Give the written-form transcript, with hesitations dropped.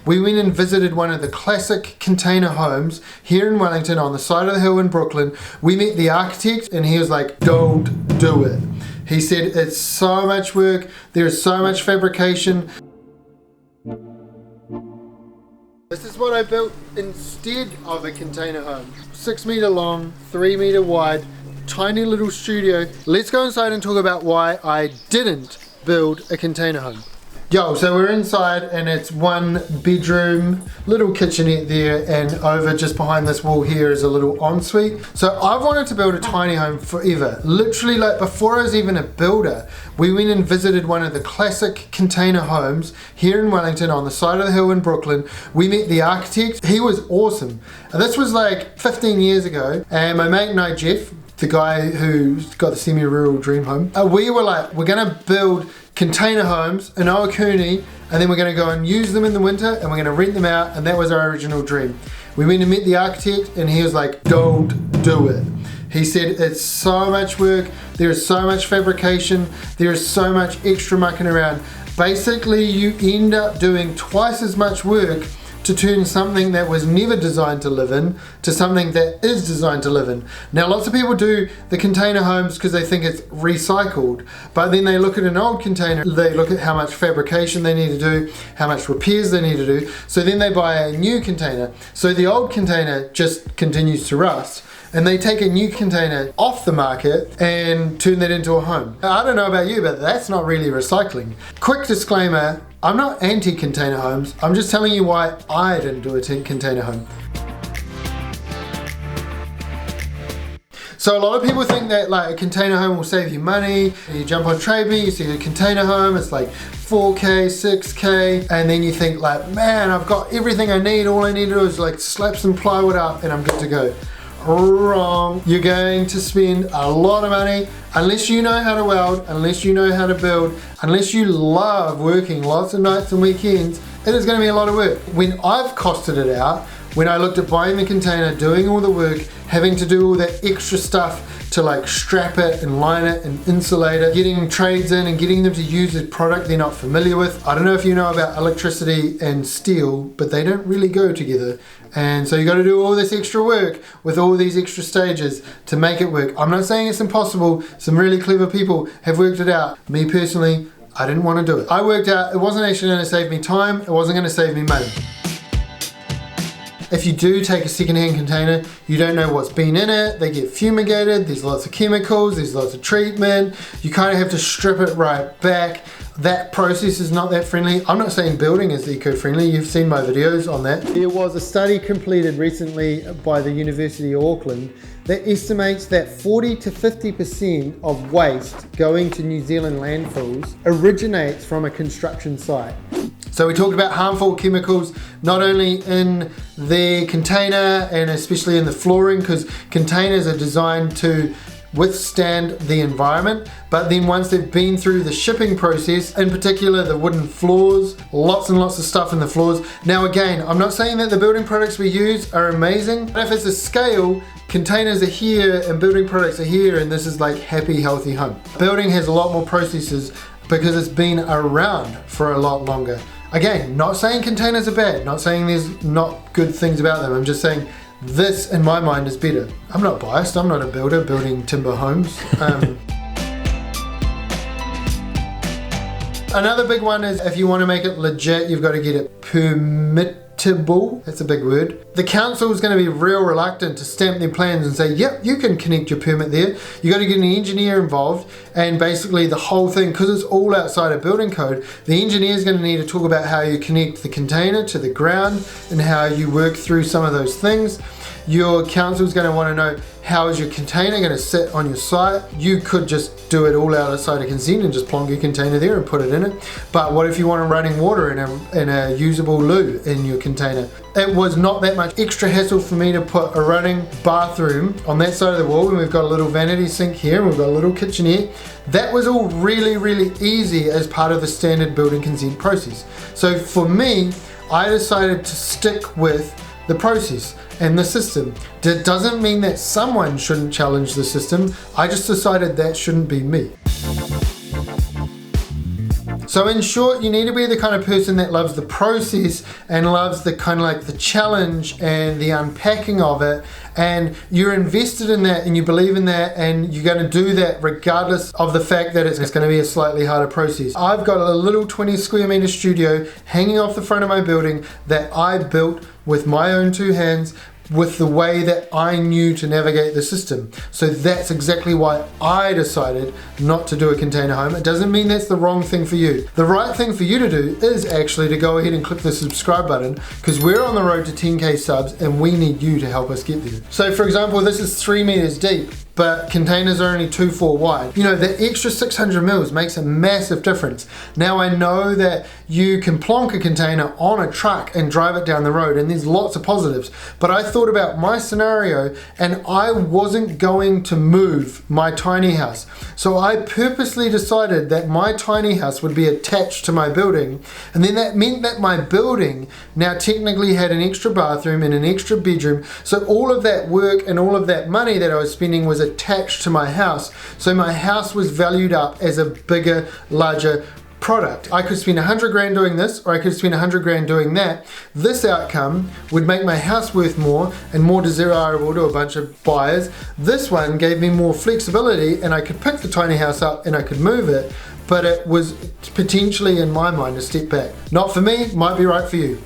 We went and visited one of the classic container homes here in Wellington on the side of the hill in Brooklyn. We met the architect and he was like, don't do it. He said it's so much work, there's so much fabrication. This is what I built instead of a container home. 6 meter long, 3 meter wide, tiny little studio. Let's go inside and talk about why I didn't build a container home. Yo, so we're inside and it's 1 bedroom, little kitchenette there, and over just behind this wall here is a little ensuite. So I've wanted to build a tiny home forever. Literally, like, before I was even a builder, we went and visited one of the classic container homes here in Wellington on the side of the hill in Brooklyn. We met the architect. He was awesome. And this was like 15 years ago, and my mate and I, Jeff, the guy who's got the semi-rural dream home, we were like, we're gonna build container homes in Oakuni, and then we're going to go and use them in the winter and we're going to rent them out, and that was our original dream. We went and met the architect and he was like, don't do it. He said it's so much work, there's so much fabrication, there's so much extra mucking around. Basically you end up doing twice as much work to turn something that was never designed to live in to something that is designed to live in. Now, lots of people do the container homes because they think it's recycled, but then they look at an old container, they look at how much fabrication they need to do, how much repairs they need to do, so then they buy a new container. So the old container just continues to rust, and they take a new container off the market and turn that into a home. I don't know about you, but that's not really recycling. Quick disclaimer, I'm not anti-container homes, I'm just telling you why I didn't do a container home. So a lot of people think that like a container home will save you money. You jump on TradeMe, you see a container home, it's like 4K, 6K, and then you think like, man, I've got everything I need, all I need to do is like slap some plywood up and I'm good to go. Wrong. You're going to spend a lot of money unless you know how to weld, unless you know how to build, unless you love working lots of nights and weekends. It is going to be a lot of work. When I've costed it out, when I looked at buying the container, doing all the work, having to do all that extra stuff to like strap it and line it and insulate it, getting trades in and getting them to use a product they're not familiar with. I don't know if you know about electricity and steel, but they don't really go together. And so you got to do all this extra work with all these extra stages to make it work. I'm not saying it's impossible. Some really clever people have worked it out. Me personally, I didn't want to do it. I worked out it wasn't actually going to save me time. It wasn't going to save me money. If you do take a second-hand container, you don't know what's been in it, they get fumigated, there's lots of chemicals, there's lots of treatment, you kind of have to strip it right back. That process is not that friendly. I'm not saying building is eco-friendly, you've seen my videos on that. There was a study completed recently by the University of Auckland that estimates that 40 to 50% of waste going to New Zealand landfills originates from a construction site. So we talked about harmful chemicals, not only in the container and especially in the flooring, because containers are designed to withstand the environment, but then once they've been through the shipping process, in particular the wooden floors, lots and lots of stuff in the floors. Now again, I'm not saying that the building products we use are amazing, but if it's a scale, containers are here and building products are here, and this is like happy, healthy home. Building has a lot more processes because it's been around for a lot longer. Again, not saying containers are bad, not saying there's not good things about them, I'm just saying this, in my mind, is better. I'm not biased, I'm not a builder building timber homes. Another big one is if you want to make it legit, you've got to get it permittable. That's a big word. The council is going to be real reluctant to stamp their plans and say, yep, you can connect your permit there. You got to get an engineer involved, and basically the whole thing, because it's all outside of building code, the engineer is going to need to talk about how you connect the container to the ground and how you work through some of those things. Your council is going to want to know how is your container going to sit on your site. You could just do it all outside of consent and just plonk your container there and put it in it. But what if you want running water in a usable loo in your container? It was not that much extra hassle for me to put a running bathroom on that side of the wall, and we've got a little vanity sink here and we've got a little kitchenette. That was all really, really easy as part of the standard building consent process. So for me, I decided to stick with the process and the system. That doesn't mean that someone shouldn't challenge the system. I just decided that shouldn't be me. So in short, you need to be the kind of person that loves the process and loves the kind of like the challenge and the unpacking of it, and you're invested in that and you believe in that, and you're going to do that regardless of the fact that it's going to be a slightly harder process. I've got a little 20 square meter studio hanging off the front of my building that I built with my own two hands, with the way that I knew to navigate the system. So that's exactly why I decided not to do a container home. It doesn't mean that's the wrong thing for you. The right thing for you to do is actually to go ahead and click the subscribe button, because we're on the road to 10K subs and we need you to help us get there. So for example, this is 3 meters deep, but containers are only 2.4 wide. You know, the extra 600 mils makes a massive difference. Now I know that you can plonk a container on a truck and drive it down the road, and there's lots of positives, but I thought about my scenario and I wasn't going to move my tiny house. So I purposely decided that my tiny house would be attached to my building, and then that meant that my building now technically had an extra bathroom and an extra bedroom. So all of that work and all of that money that I was spending was attached to my house. So my house was valued up as a bigger, larger product. I could spend 100 grand doing this, or I could spend 100 grand doing that. This outcome would make my house worth more and more desirable to a bunch of buyers. This one gave me more flexibility, and I could pick the tiny house up and I could move it, but it was potentially, in my mind, a step back. Not for me, might be right for you.